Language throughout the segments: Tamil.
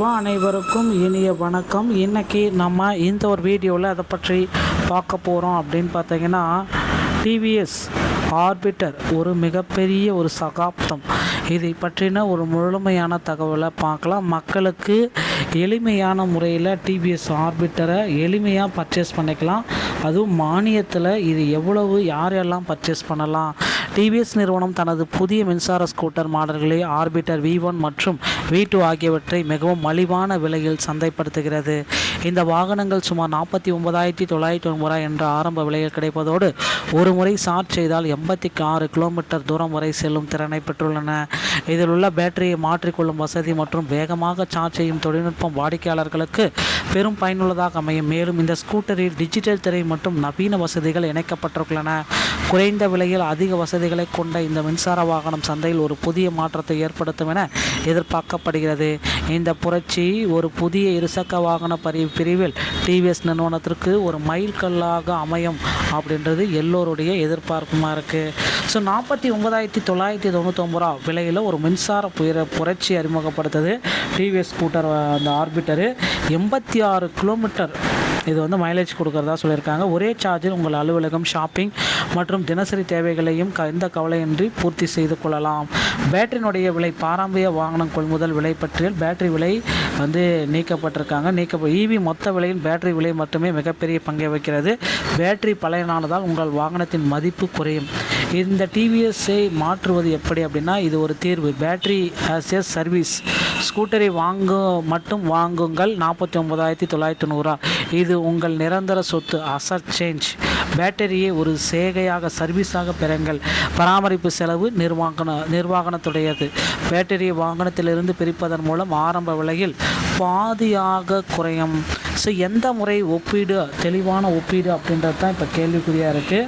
அனைவருக்கும் இனிய வணக்கம். இன்றைக்கி நம்ம இந்த ஒரு வீடியோவில் அதை பற்றி பார்க்க போகிறோம் அப்படின்னு பார்த்தீங்கன்னா, டிவிஎஸ் ஆர்பிட்டர் ஒரு மிகப்பெரிய ஒரு சகாப்தம். இதை பற்றின ஒரு முழுமையான தகவலை பார்க்கலாம். மக்களுக்கு எளிமையான முறையில் டிவிஎஸ் ஆர்பிட்டரை எளிமையாக பர்ச்சேஸ் பண்ணிக்கலாம். அதுவும் மானியத்தில் இது எவ்வளவு யாரெல்லாம் பர்ச்சேஸ் பண்ணலாம். டிவிஎஸ் நிறுவனம் தனது புதிய மின்சார ஸ்கூட்டர் மாடல்களை ஆர்பிட்டர் V1 மற்றும் V2 ஆகியவற்றை மிகவும் மலிவான விலையில் சந்தைப்படுத்துகிறது. இந்த வாகனங்கள் சுமார் 49,990 என்ற ஆரம்ப விலையில் கிடைப்பதோடு ஒரு முறை சார்ஜ் செய்தால் 86 கிலோமீட்டர் தூரம் வரை செல்லும் திறனை பெற்றுள்ளன. இதில் உள்ள பேட்டரியை மாற்றிக்கொள்ளும் வசதி மற்றும் வேகமாக சார்ஜ் செய்யும் தொழில்நுட்பம் வாடிக்கையாளர்களுக்கு பெரும் பயனுள்ளதாக அமையும். மேலும் இந்த ஸ்கூட்டரில் டிஜிட்டல் திரை மற்றும் நவீன வசதிகள் இணைக்கப்பட்டுள்ளன. குறைந்த விலையில் அதிக வசதிகளை கொண்ட இந்த மின்சார வாகனம் சந்தையில் ஒரு புதிய மாற்றத்தை ஏற்படுத்தும் என எதிர்பார்க்கப்படுகிறது. இந்த புரட்சி ஒரு புதிய இருசக்கர வாகன பிரிவில் டிவிஎஸ் நிறுவனத்திற்கு ஒரு மைல்கல்லாக அமையும் அப்படின்றது எல்லோருடைய எதிர்பார்ப்புமா இருக்குது. ஸோ 49,990 விலையில் ஒரு மின்சார புரட்சி அறிமுகப்படுத்துது டிவிஎஸ் ஸ்கூட்டர். அந்த ஆர்பிட்டரு 86 கிலோமீட்டர் இது மைலேஜ் கொடுக்குறதா சொல்லியிருக்காங்க. ஒரே சார்ஜில் உங்கள் அலுவலகம், ஷாப்பிங் மற்றும் தினசரி தேவைகளையும் எந்த கவலையின்றி பூர்த்தி செய்து கொள்ளலாம். பேட்டரியினுடைய விலை பாரம்பரிய வாகனம் கொள்முதல் விலை பற்றியில் பேட்டரி விலை நீக்கப்பட்டிருக்காங்க. ஈவி மொத்த விலையில் பேட்டரி விலை மட்டுமே மிகப்பெரிய பங்கை வகிக்கிறது. பேட்டரி பழையனானதால் உங்கள் வாகனத்தின் மதிப்பு குறையும். இந்த டிவிஎஸ்ஐ மாற்றுவது எப்படி அப்படின்னா, இது ஒரு தீர்வு. பேட்டரி ஆஸ் எ சர்வீஸ் ஸ்கூட்டரை வாங்குங்கள் 49,990. இது உங்கள் நிரந்தர சொத்து. அசட் சேஞ்ச் பேட்டரியை ஒரு சேகையாக சர்வீஸாக பெறுங்கள். பராமரிப்பு செலவு நிர்வாகனத்துடையது. பேட்டரியை வாகனத்திலிருந்து பிரிப்பதன் மூலம் ஆரம்ப விலையில் பாதியாக குறையும். ஸோ எந்த முறை ஒப்பீடு, தெளிவான ஒப்பீடு அப்படின்றது தான் இப்போ கேள்விக்குறியாக இருக்குது.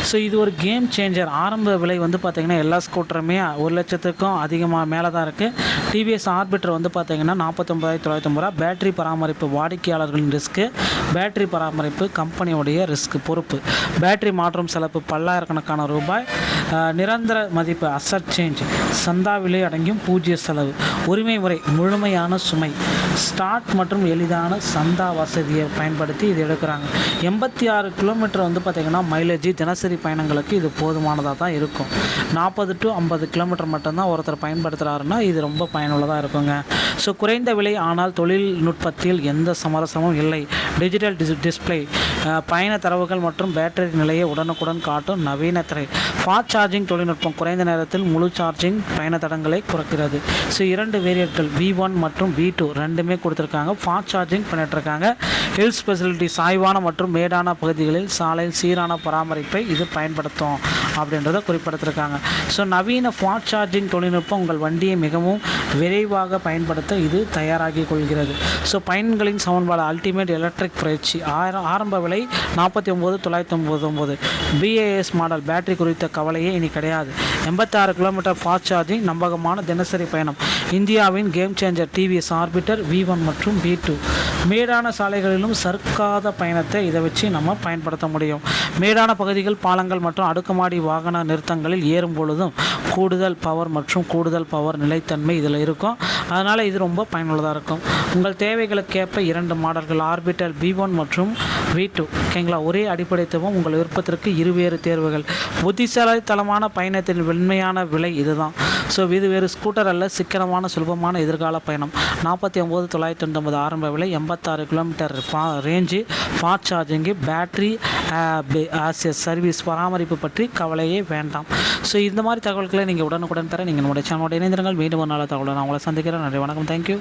ஸோ இது ஒரு கேம் சேஞ்சர். ஆரம்ப விலை பார்த்திங்கன்னா எல்லா ஸ்கூட்டருமே 1,00,000க்கும் அதிகமாக மேலே தான் இருக்குது. டிவிஎஸ் ஆர்பிட்டர் பார்த்திங்கன்னா 49,990. பேட்டரி பராமரிப்பு வாடிக்கையாளர்களின் ரிஸ்க்கு, பேட்டரி பராமரிப்பு கம்பெனியோடைய ரிஸ்க்கு பொறுப்பு. பேட்டரி மாற்றும் செலவு பல்லாயிரக்கணக்கான ரூபாய். நிரந்தர மதிப்பு அசட் சேஞ்ச், சந்தா விலை அடங்கியும் பூஜ்ய செலவு. உரிமை முறை முழுமையான சுமை, ஸ்டார்ட் மற்றும் எளிதான சந்தா வசதியை பயன்படுத்தி இது எடுக்கிறாங்க. 86 கிலோமீட்டர் பார்த்திங்கன்னா மைலேஜ் தினசரி பயணங்களுக்கு இது போதுமானதாக தான் இருக்கும். 40 to 50 கிலோமீட்டர் மட்டும்தான் ஒருத்தர் பயன்படுத்துகிறாருன்னா இது ரொம்ப பயனுள்ளதாக இருக்குங்க. ஸோ குறைந்த விலை, ஆனால் தொழில்நுட்பத்தில் எந்த சமரசமும் இல்லை. டிஜிட்டல் டிஸ்பிளே, பயண தரவுகள் மற்றும் பேட்டரி நிலையை உடனுக்குடன் காட்டும் நவீன திரை. ஃபாஸ்ட் சார்ஜிங் தொழில்நுட்பம் குறைந்த நேரத்தில் முழு சார்ஜிங் பயண தடங்களை குறைக்கிறது. ஸோ 2 வேரியன்ட்கள் V1 மற்றும் V2 ரெண்டுமே கொடுத்துருக்காங்க. ஃபாஸ்ட் சார்ஜிங் பண்ணிட்டுருக்காங்க. ஹில் ஸ்பெசிலிட்டி, சாய்வான மற்றும் மேடான பகுதிகளில் சாலையில் சீரான பராமரிப்பை இது பயன்படுத்தும் அப்படின்றத குறிப்பிடுத்திருக்காங்க. ஸோ நவீன ஃபாஸ்ட் சார்ஜிங் தொழில்நுட்பம் உங்கள் வண்டியை மிகவும் விரைவாக பயன்படுத்த இது தயாராகி கொள்கிறது. ஸோ பயன்களின் சமன்பாடு அல்டிமேட் எலக்ட்ரிக் புரட்சி. ஆரம்ப விலை 49,990. BAS மாடல் பேட்டரி குறித்த கவலையே இனி கிடையாது. 86 கிலோமீட்டர் ஃபாஸ்ட் சார்ஜிங், நம்பகமான தினசரி பயணம். இந்தியாவின் game changer TVS orbiter V1 மற்றும் V2. மேடான சாலைகளிலும் சறுக்காத பயணத்தை இதை வச்சு நம்ம பயன்படுத்த முடியும். மேடான பகுதிகள், பாலங்கள் மற்றும் அடுக்குமாடி வாகன நிறுத்தங்களில் ஏறும் பொழுதும் கூடுதல் பவர் நிலைத்தன்மை இதில் இருக்கும். அதனால் இது ரொம்ப பயனுள்ளதாக இருக்கும். உங்கள் தேவைகளுக்கேற்ப 2 மாடல்கள் ஆர்பிட்டர் V1 மற்றும் V2. ஓகேங்களா? ஒரே அடிப்படைத்துவம், உங்கள் விருப்பத்திற்கு இருவேறு தேர்வுகள். புத்திசாலித்தனமான பயணத்தின் உண்மையான விலை இதுதான். ஸோ இது வேறு ஸ்கூட்டர் அல்ல, சிக்கனமான சுலபமான எதிர்கால பயணம். 49,990 ஆரம்ப விலை, 86 kilometre range, fast charging, battery as a service, பராமரிப்பு பற்றி கவலையே வேண்டாம். ஸோ இந்த மாதிரி தகவல்களை நீங்கள் உடனுக்குடன் தர நீங்கள் நம்முடைய சேனலோட இணைந்திருங்கள். மீண்டும் ஒரு நாள் தகவலை நான் உங்களை சந்திக்கிறேன். நன்றி, வணக்கம், தேங்க்யூ.